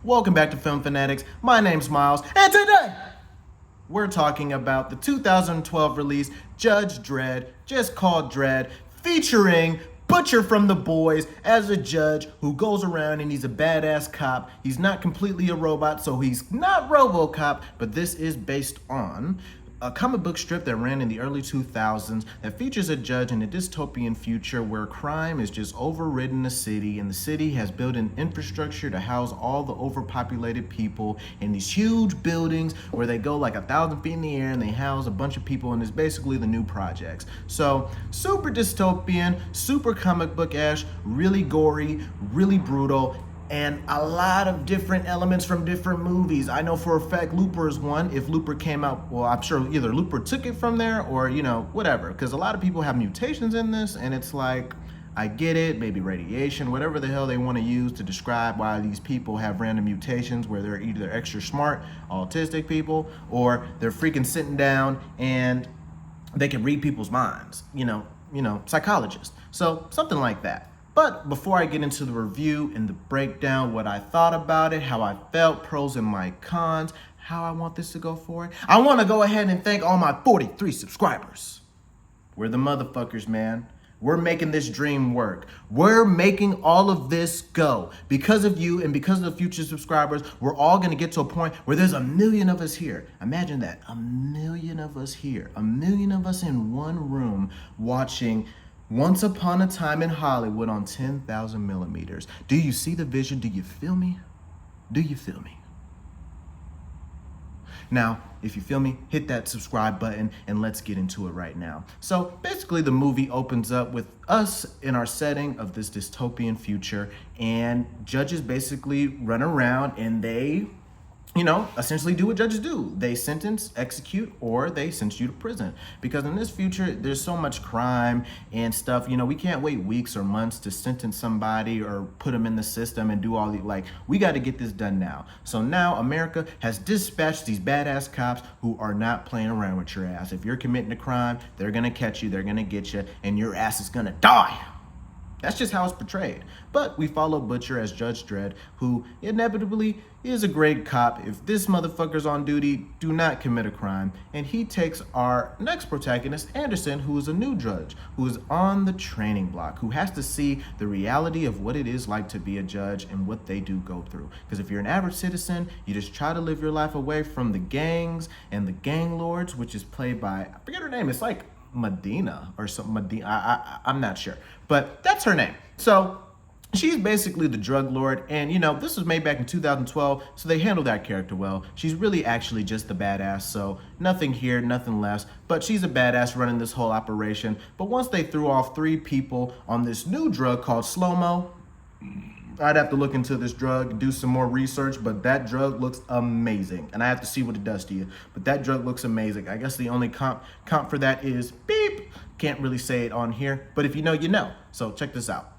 Welcome back to Film Fanatics. My name's Miles, and today we're talking about the 2012 release Judge Dredd, just called Dredd, featuring Butcher from The Boys as a judge who goes around and he's a badass cop. He's not completely a robot, so he's not RoboCop, but this is based on a comic book strip that ran in the early 2000s that features a judge in a dystopian future where crime is just overridden the city, and the city has built an infrastructure to house all the overpopulated people in these huge buildings where they go like 1,000 feet in the air and they house a bunch of people, and it's basically the new projects. So super dystopian, super comic book-ish, really gory, really brutal, and a lot of different elements from different movies. I know for a fact Looper is one. If Looper came out, well, I'm sure either Looper took it from there or, whatever. Because a lot of people have mutations in this, and it's like, I get it, maybe radiation, whatever the hell they want to use to describe why these people have random mutations where they're either extra smart, autistic people, or they're freaking sitting down and they can read people's minds, psychologists. So something like that. But before I get into the review and the breakdown, what I thought about it, how I felt, pros and my cons, how I want this to go forward, I want to go ahead and thank all my 43 subscribers. We're the motherfuckers, man. We're making this dream work. We're making all of this go. Because of you and because of the future subscribers, we're all going to get to a point where there's 1 million of us here. Imagine that. 1 million of us here. 1 million of us in one room watching Once Upon a Time in Hollywood on 10,000 millimeters. Do you see the vision? Do you feel me? Do you feel me? Now, if you feel me, hit that subscribe button and let's get into it right now. So basically the movie opens up with us in our setting of this dystopian future, and judges basically run around and they essentially do what judges do. They sentence, execute, or they sentence you to prison. Because in this future, there's so much crime and stuff. We can't wait weeks or months to sentence somebody or put them in the system and do all the, we got to get this done now. So now America has dispatched these badass cops who are not playing around with your ass. If you're committing a crime, they're going to catch you, they're going to get you, and your ass is going to die. That's just how it's portrayed. But we follow Butcher as Judge Dredd, who inevitably is a great cop. If this motherfucker's on duty, do not commit a crime. And he takes our next protagonist, Anderson, who is a new judge, who is on the training block, who has to see the reality of what it is like to be a judge and what they do go through. Because if you're an average citizen, you just try to live your life away from the gangs and the gang lords, which is played by, I forget her name, it's like Medina or something. I'm not sure, but that's her name. So she's basically the drug lord, and this was made back in 2012, so they handled that character well. She's really actually just the badass, so nothing here, nothing less, but she's a badass running this whole operation. But once they threw off 3 people on this new drug called slow-mo, I'd have to look into this drug, do some more research, but that drug looks amazing. And I have to see what it does to you. But that drug looks amazing. I guess the only comp for that is beep. Can't really say it on here, but if you know, you know. So check this out.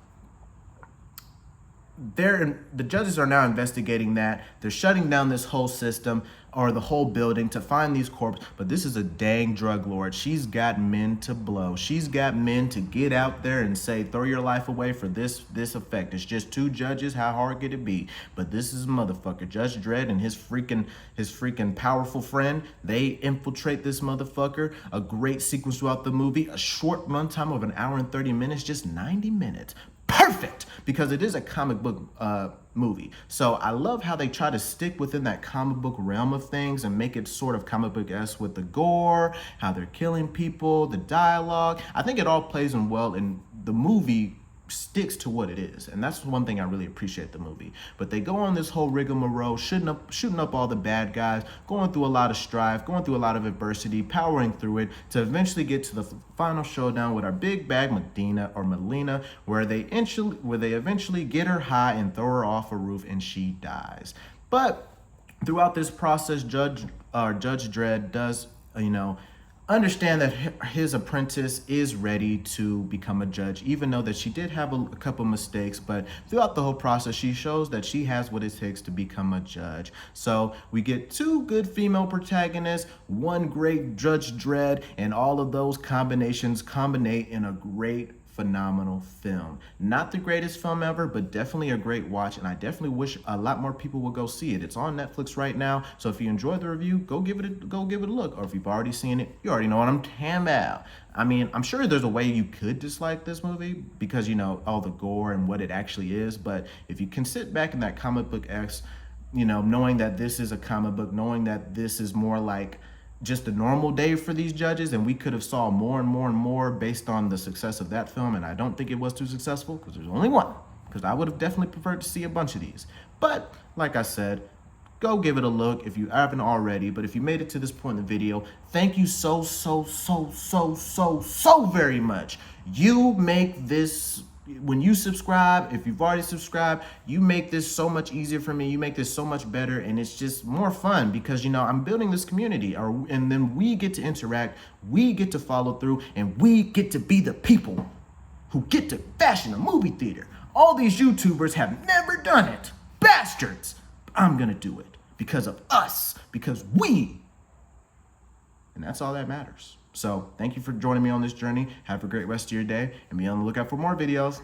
The judges are now investigating that. They're shutting down this whole system or the whole building to find these corpses. But this is a dang drug lord. She's got men to blow. She's got men to get out there and say, throw your life away for this effect. It's just 2 judges. How hard could it be? But this is a motherfucker. Judge Dredd and his freaking powerful friend, they infiltrate this motherfucker. A great sequence throughout the movie. A short runtime of 1 hour and 30 minutes, just 90 minutes. Perfect, because it is a comic book movie. So I love how they try to stick within that comic book realm of things and make it sort of comic book-esque with the gore, how they're killing people, the dialogue. I think it all plays in well, and the movie sticks to what it is, and that's one thing I really appreciate the movie. But they go on this whole rigmarole, shooting up all the bad guys, going through a lot of strife, going through a lot of adversity, powering through it to eventually get to the final showdown with our big bag Melina, where they eventually get her high and throw her off a roof and she dies. But throughout this process, Judge Dredd does understand that his apprentice is ready to become a judge, even though that she did have a couple mistakes. But throughout the whole process, she shows that she has what it takes to become a judge. So we get 2 good female protagonists, 1 great Judge Dredd, and all of those combinations combine in a great phenomenal film. Not the greatest film ever, but definitely a great watch, and I definitely wish a lot more people would go see it. It's on Netflix right now, so if you enjoyed the review, go give it a look. Or if you've already seen it, you already know what I'm talking about. I mean, I'm sure there's a way you could dislike this movie because, you know, all the gore and what it actually is, but if you can sit back in that comic book X, you know, knowing that this is a comic book, knowing that this is more like just a normal day for these judges, and we could have saw more and more and more based on the success of that film, and I don't think it was too successful because there's only one, because I would have definitely preferred to see a bunch of these. But like I said, go give it a look if you haven't already. But if you made it to this point in the video, thank you so very much. You make this, when you subscribe, if you've already subscribed, you make this so much easier for me. You make this so much better, and it's just more fun because, you know, I'm building this community, and then we get to interact, we get to follow through, and we get to be the people who get to fashion a movie theater. All these YouTubers have never done it. Bastards! I'm gonna do it because of us, because we. And that's all that matters. So thank you for joining me on this journey. Have a great rest of your day, and be on the lookout for more videos.